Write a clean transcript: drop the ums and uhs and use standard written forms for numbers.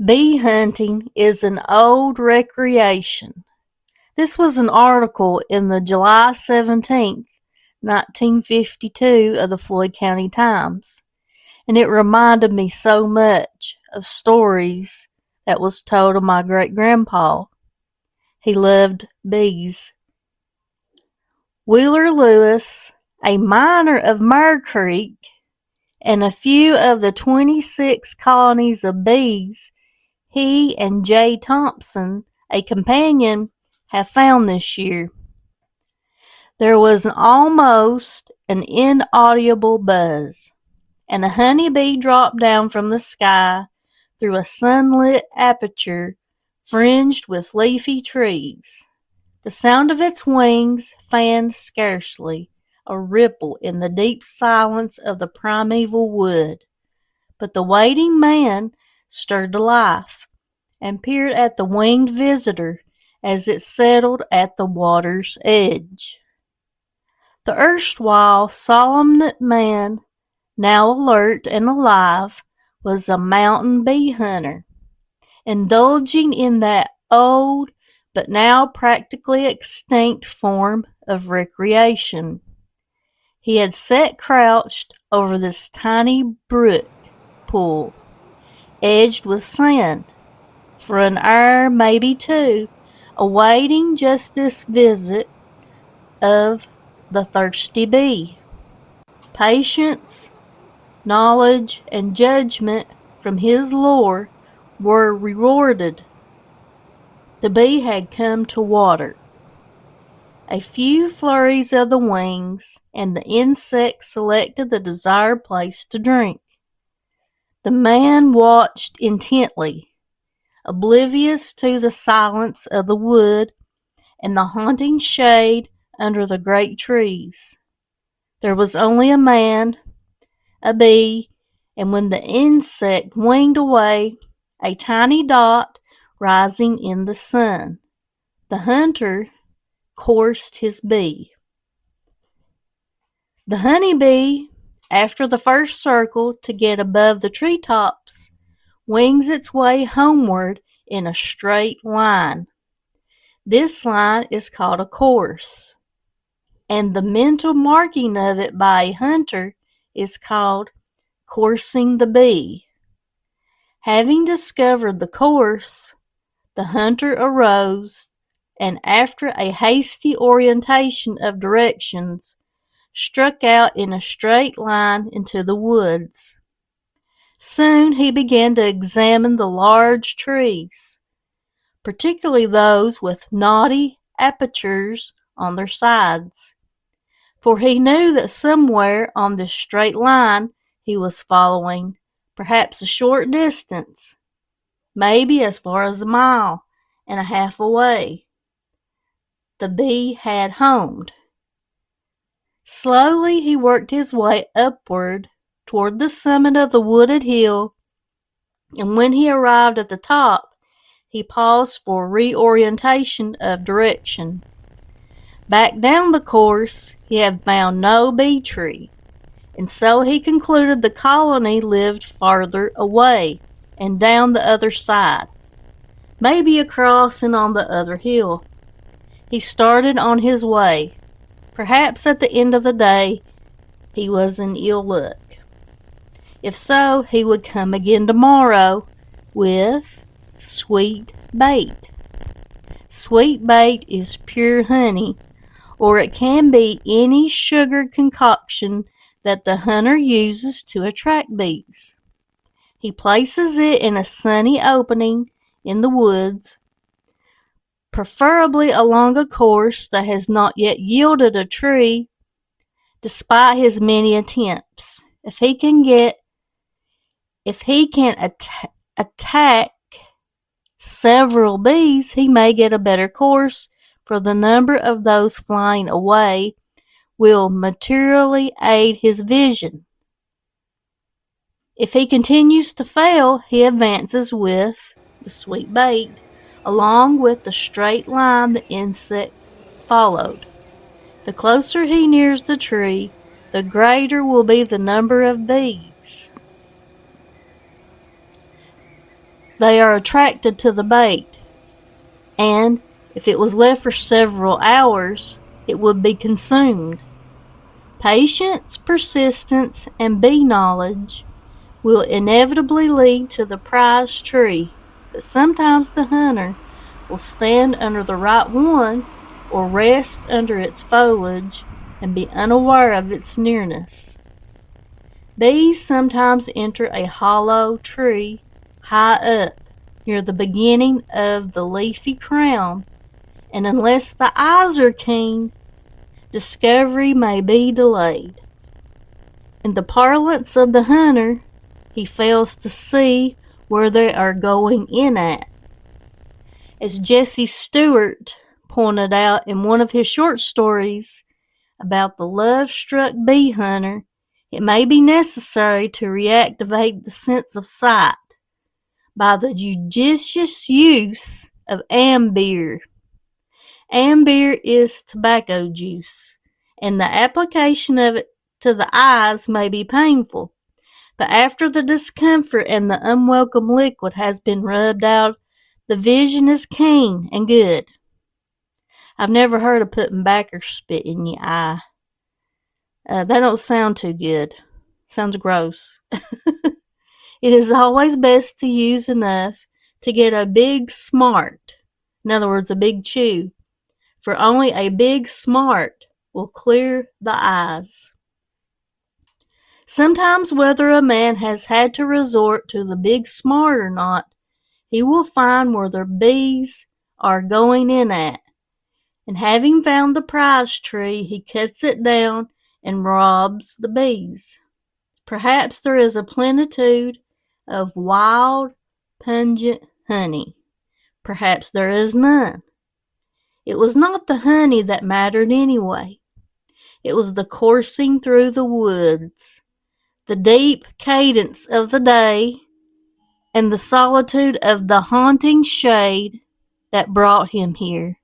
Bee hunting is an old recreation. This was an article in the July 17th, 1952 of the Floyd County Times, and it reminded me so much of stories that was told of my great-grandpa. He loved bees. Wheeler Lewis, a miner of Myrrh Creek, and a few of the 26 colonies of bees he and J. Thompson, a companion, have found this year. There was almost an inaudible buzz, and a honeybee dropped down from the sky through a sunlit aperture fringed with leafy trees. The sound of its wings fanned scarcely a ripple in the deep silence of the primeval wood, but the waiting man stirred to life and peered at the winged visitor as it settled at the water's edge. The erstwhile solemn man, now alert and alive, was a mountain bee hunter, indulging in that old but now practically extinct form of recreation. He had sat crouched over this tiny brook pool, edged with sand, for an hour, maybe two, awaiting just this visit of the thirsty bee. Patience, knowledge, and judgment from his lore were rewarded. The bee had come to water. A few flurries of the wings, and the insect selected the desired place to drink. The man watched intently, oblivious to the silence of the wood and the haunting shade under the great trees. There was only a man, a bee, and when the insect winged away, a tiny dot rising in the sun. The hunter coursed his bee. The honey bee, after the first circle to get above the treetops, wings its way homeward in a straight line. This line is called a course, and the mental marking of it by a hunter is called coursing the bee. Having discovered the course, the hunter arose, and after a hasty orientation of directions, struck out in a straight line into the woods. Soon he began to examine the large trees, particularly those with knotty apertures on their sides, for he knew that somewhere on this straight line he was following, perhaps a short distance, maybe as far as a mile and a half away, the bee had homed. Slowly he worked his way upward toward the summit of the wooded hill, and when he arrived at the top, he paused for reorientation of direction. Back down the course, he had found no bee tree, and so he concluded the colony lived farther away and down the other side, maybe across and on the other hill. He started on his way. Perhaps at the end of the day he was in ill luck. If so, he would come again tomorrow with sweet bait. Sweet bait is pure honey, or it can be any sugared concoction that the hunter uses to attract bees. He places it in a sunny opening in the woods, preferably along a course that has not yet yielded a tree, despite his many attempts. If he can attack several bees, he may get a better course, for the number of those flying away will materially aid his vision. If he continues to fail, he advances with the sweet bait, along with the straight line the insect followed. The closer he nears the tree, the greater will be the number of bees. They are attracted to the bait, and if it was left for several hours, it would be consumed. Patience, persistence, and bee knowledge will inevitably lead to the prize tree, but sometimes the hunter will stand under the right one or rest under its foliage and be unaware of its nearness. Bees sometimes enter a hollow tree high up near the beginning of the leafy crown, and unless the eyes are keen, discovery may be delayed. In the parlance of the hunter, he fails to see where they are going in at. As Jesse Stewart pointed out in one of his short stories about the love-struck bee hunter, it may be necessary to reactivate the sense of sight by the judicious use of ambeer. Ambeer is tobacco juice, and the application of it to the eyes may be painful. But after the discomfort and the unwelcome liquid has been rubbed out, the vision is keen and good. I've never heard of putting backer spit in your eye. That don't sound too good. Sounds gross. It is always best to use enough to get a big smart. In other words, a big chew. For only a big smart will clear the eyes. Sometimes, whether a man has had to resort to the big smart or not, he will find where the bees are going in at, and having found the prize tree, he cuts it down and robs the bees. Perhaps there is a plenitude of wild, pungent honey. Perhaps there is none. It was not the honey that mattered anyway. It was the coursing through the woods, the deep cadence of the day, and the solitude of the haunting shade that brought him here.